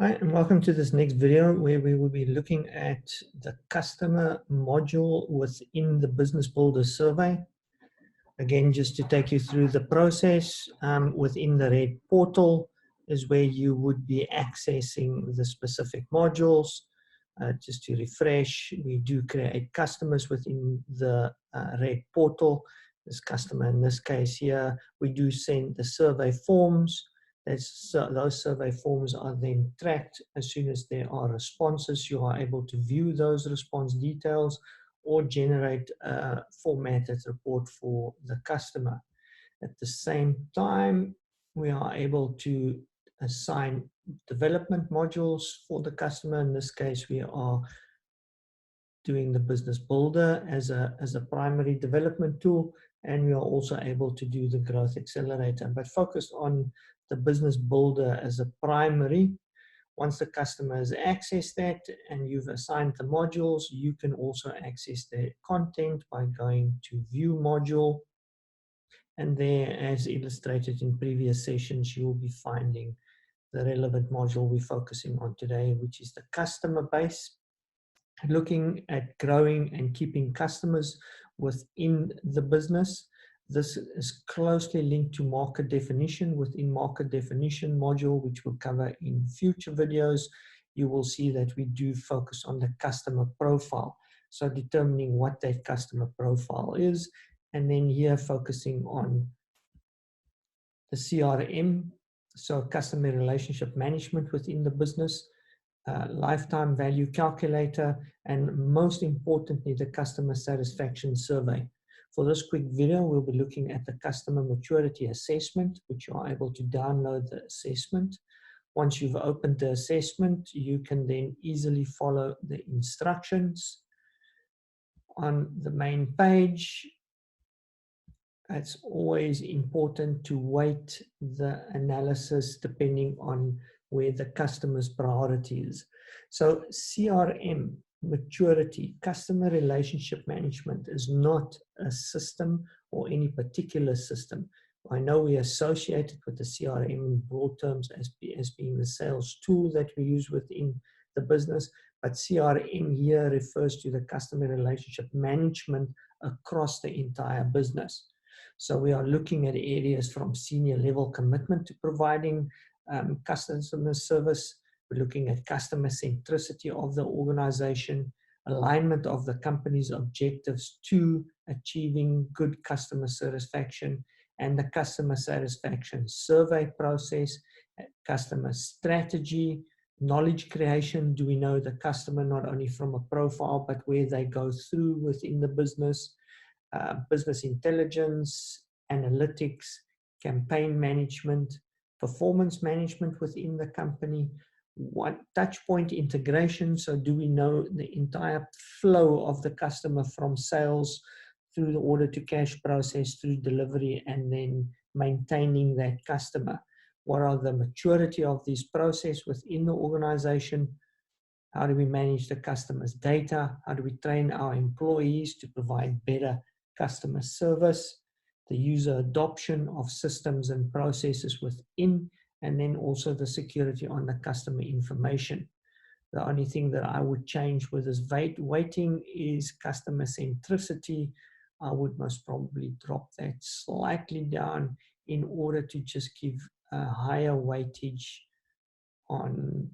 Hi, and welcome to this next video where we will be looking at the customer module within the Business Builder survey. Again, just to take you through the process, within the Red portal is where you would be accessing the specific modules. Just to refresh, we do create customers within the Red portal. This customer in this case here, we do send the survey forms. Those survey forms are then tracked. As soon as there are responses, you are able to view those response details or generate a formatted report for the customer. At the same time, we are able to assign development modules for the customer. In this case, we are doing the Business Builder as a primary development tool, and we are also able to do the Growth Accelerator, but focused on the Business Builder as a primary. Once the customer has accessed that and you've assigned the modules, you can also access the content by going to View Module. And there, as illustrated in previous sessions, you'll be finding the relevant module we're focusing on today, which is the customer base. Looking at growing and keeping customers within the business. This is closely linked to market definition. Within market definition module, which we'll cover in future videos, you will see that we do focus on the customer profile. So determining what that customer profile is, and then here focusing on the CRM, so customer relationship management within the business, lifetime value calculator, and most importantly, the customer satisfaction survey. For this quick video, we'll be looking at the customer maturity assessment, which you are able to download the assessment. Once you've opened the assessment, you can then easily follow the instructions. On the main page, it's always important to weight the analysis depending on where the customer's priority is. So CRM, maturity, customer relationship management is not a system or any particular system. I know we associate it with the CRM in broad terms as being the sales tool that we use within the business, but CRM here refers to the customer relationship management across the entire business. So we are looking at areas from senior level commitment to providing customer service. We're looking at customer centricity of the organization, alignment of the company's objectives to achieving good customer satisfaction, and the customer satisfaction survey process, customer strategy, knowledge creation. Do we know the customer not only from a profile, but where they go through within the business, business intelligence, analytics, campaign management, performance management within the company, what touch point integration. So do we know the entire flow of the customer from sales through the order to cash process, through delivery, and then maintaining that customer? What are the maturity of this process within the organization? How do we manage the customer's data? How do we train our employees to provide better customer service? The user adoption of systems and processes within, and then also the security on the customer information. The only thing that I would change with this weighting is customer centricity. I would most probably drop that slightly down in order to just give a higher weightage on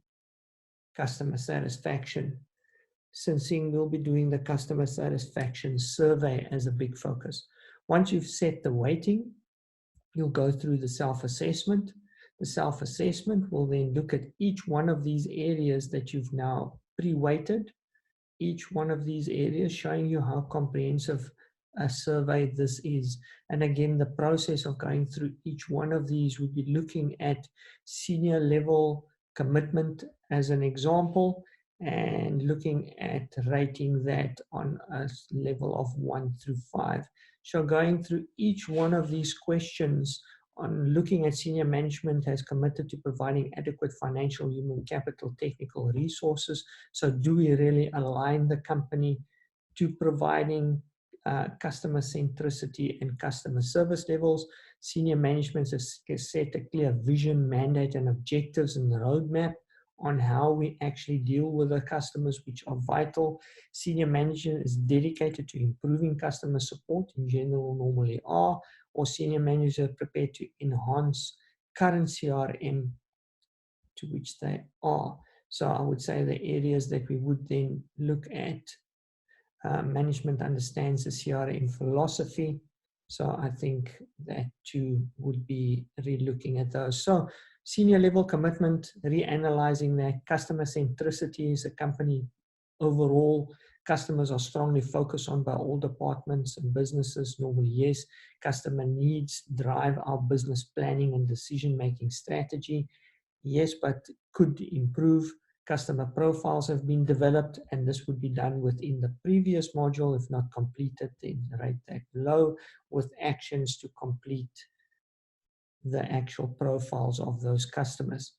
customer satisfaction, since we'll be doing the customer satisfaction survey as a big focus. Once you've set the weighting, you'll go through the self-assessment. The self-assessment will then look at each one of these areas that you've now pre-weighted, each one of these areas showing you how comprehensive a survey this is. And again, the process of going through each one of these would be looking at senior level commitment as an example, and looking at rating that on a level of 1 through 5. So going through each one of these questions on looking at senior management has committed to providing adequate financial, human capital, technical resources. So do we really align the company to providing customer centricity and customer service levels? Senior management has set a clear vision, mandate, and objectives in the roadmap on how we actually deal with the customers, which are vital. Senior manager is dedicated to improving customer support, in general normally are, or senior manager prepared to enhance current CRM to which they are. So I would say the areas that we would then look at, management understands the CRM philosophy. So I think that too would be re-looking at those. So senior level commitment, reanalyzing that. Customer centricity is a company overall. Customers are strongly focused on by all departments and businesses. Normally, yes. Customer needs drive our business planning and decision-making strategy. Yes, but could improve. Customer profiles have been developed, and this would be done within the previous module. If not completed, then rate that low, with actions to complete the actual profiles of those customers.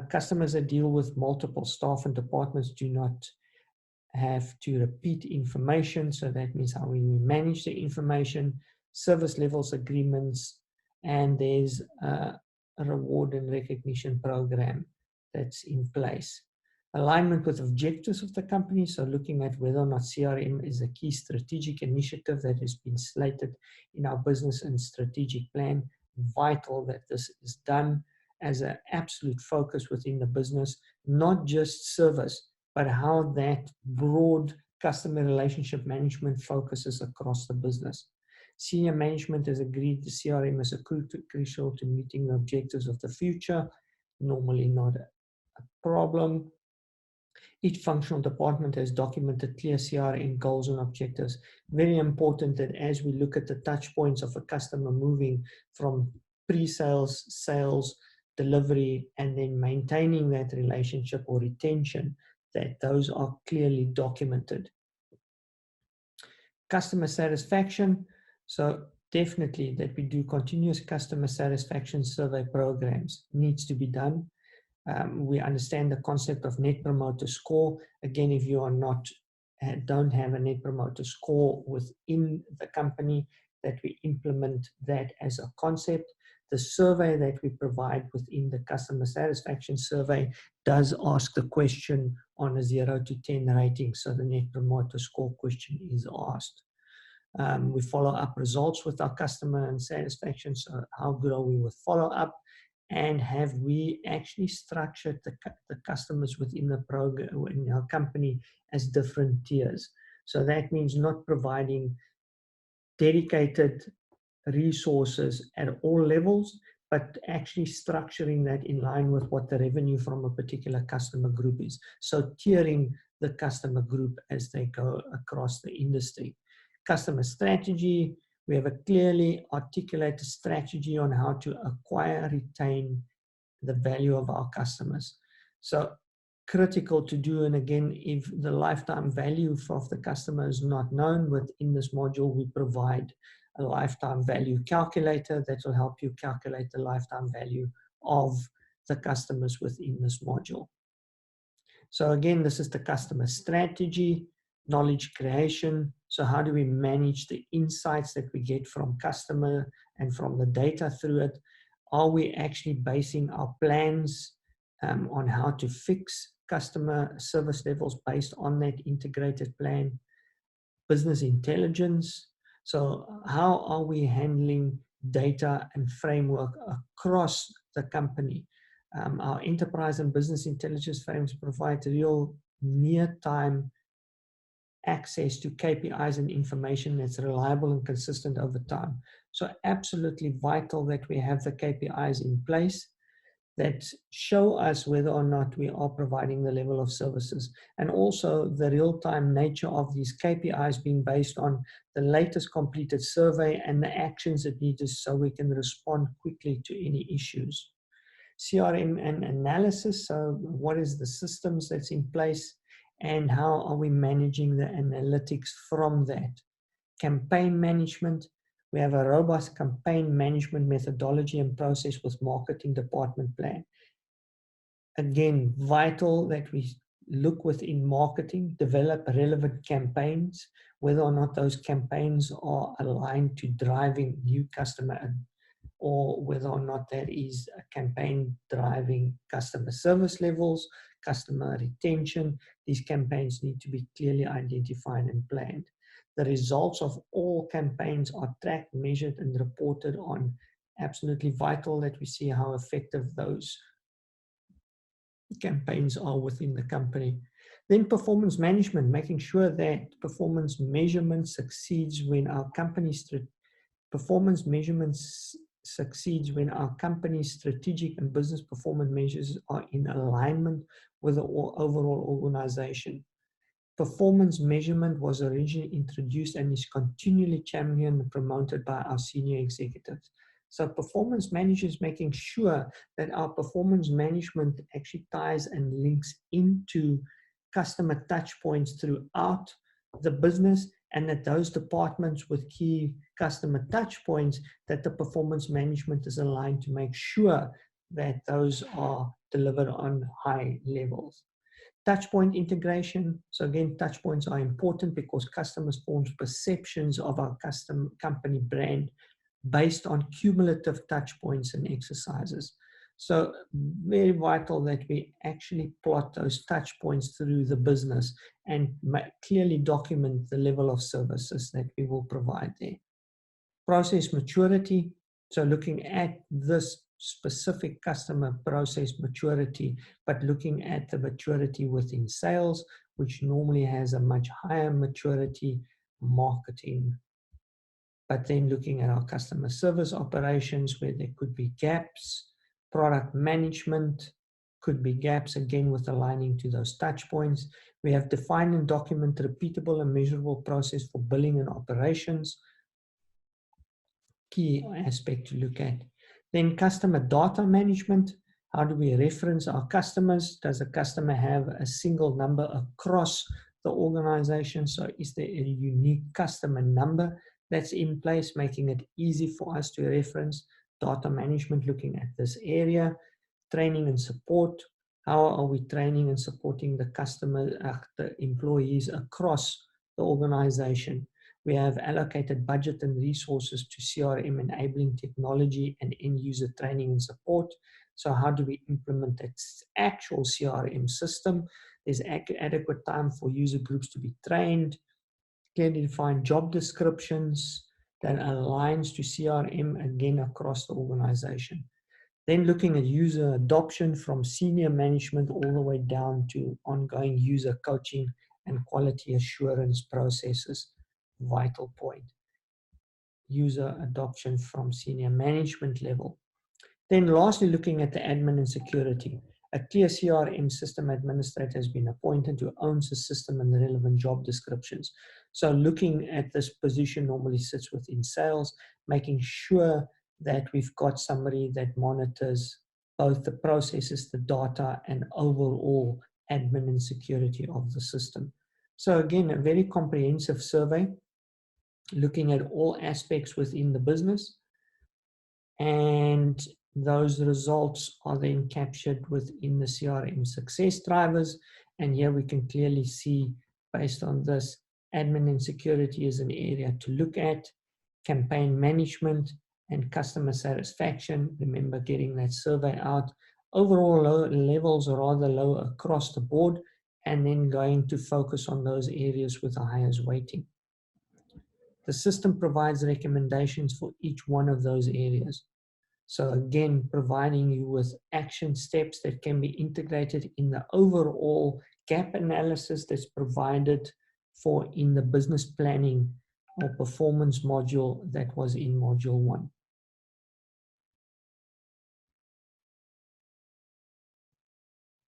Customers that deal with multiple staff and departments do not have to repeat information, so that means how we manage the information, service levels agreements, and there's a reward and recognition program that's in place. Alignment with objectives of the company, so looking at whether or not CRM is a key strategic initiative that has been slated in our business and strategic plan. Vital that this is done as an absolute focus within the business, not just service, but how that broad customer relationship management focuses across the business. Senior management has agreed the CRM is crucial to meeting the objectives of the future. Normally not a problem. Each functional department has documented clear CRM goals and objectives. Very important that as we look at the touch points of a customer moving from pre-sales, sales, delivery, and then maintaining that relationship or retention, that those are clearly documented. Customer satisfaction. So definitely that we do continuous customer satisfaction survey programs needs to be done. We understand the concept of Net Promoter Score. Again, if you are not, don't have a Net Promoter Score within the company, that we implement that as a concept. The survey that we provide within the customer satisfaction survey does ask the question on a 0 to 10 rating. So the Net Promoter Score question is asked. We follow up results with our customer and satisfaction. So how good are we with follow up? And have we actually structured the customers within the program, in our company, as different tiers? So that means not providing dedicated resources at all levels, but actually structuring that in line with what the revenue from a particular customer group is. So tiering the customer group as they go across the industry. Customer strategy. We have a clearly articulated strategy on how to acquire, retain the value of our customers. So critical to do, and again, if the lifetime value of the customer is not known, within this module we provide a lifetime value calculator that will help you calculate the lifetime value of the customers within this module. So again, this is the customer strategy. Knowledge creation. So how do we manage the insights that we get from customer and from the data through it? Are we actually basing our plans on how to fix customer service levels based on that integrated plan? Business intelligence. So how are we handling data and framework across the company? Our enterprise and business intelligence frameworks provide real near-time access to KPIs and information that's reliable and consistent over time. So absolutely vital that we have the KPIs in place that show us whether or not we are providing the level of services, and also the real-time nature of these KPIs being based on the latest completed survey and the actions it needs, so we can respond quickly to any issues. CRM and analysis. So what is the systems that's in place, and how are we managing the analytics from that? Campaign management. We have a robust campaign management methodology and process with marketing department plan. Again, vital that we look within marketing, develop relevant campaigns, whether or not those campaigns are aligned to driving new customer or whether or not that is a campaign driving customer service levels, customer retention. These campaigns need to be clearly identified and planned. The results of all campaigns are tracked, measured, and reported on. Absolutely vital that we see how effective those campaigns are within the company. Then performance management, making sure that performance measurement succeeds when our company's performance measurements succeeds when our company's strategic and business performance measures are in alignment with the overall organization. Performance measurement was originally introduced and is continually championed and promoted by our senior executives. So performance managers making sure that our performance management actually ties and links into customer touch points throughout the business, and that those departments with key customer touch points, that the performance management is aligned to make sure that those are delivered on high levels. Touchpoint integration. So again, touchpoints are important because customers form perceptions of our company brand based on cumulative touchpoints and exercises. So very vital that we actually plot those touchpoints through the business and clearly document the level of services that we will provide there. Process maturity. So looking at this specific customer process maturity, but looking at the maturity within sales, which normally has a much higher maturity, marketing, but then looking at our customer service operations where there could be gaps, product management could be gaps, again with aligning to those touch points. We have defined and document repeatable and measurable process for billing and operations. Key aspect to look at. Then customer data management. How do we reference our customers? Does a customer have a single number across the organization? So is there a unique customer number that's in place, making it easy for us to reference? Data management, looking at this area. Training and support. How are we training and supporting the the employees across the organization? We have allocated budget and resources to CRM enabling technology and end user training and support. So how do we implement that actual CRM system? There's adequate time for user groups to be trained, clearly defined job descriptions that aligns to CRM again across the organization. Then looking at user adoption from senior management all the way down to ongoing user coaching and quality assurance processes. Vital point. User adoption from senior management level. Then lastly, looking at the admin and security. A clear CRM system administrator has been appointed who owns the system and the relevant job descriptions. So looking at this position normally sits within sales, making sure that we've got somebody that monitors both the processes, the data, and overall admin and security of the system. So again, a very comprehensive survey looking at all aspects within the business, and those results are then captured within the CRM success drivers. And here we can clearly see, based on this, admin and security is an area to look at, campaign management and customer satisfaction. Remember getting that survey out. Overall levels are rather low across the board, and then going to focus on those areas with the highest weighting. The system provides recommendations for each one of those areas. So again, providing you with action steps that can be integrated in the overall gap analysis that's provided for in the business planning or performance module that was in module 1.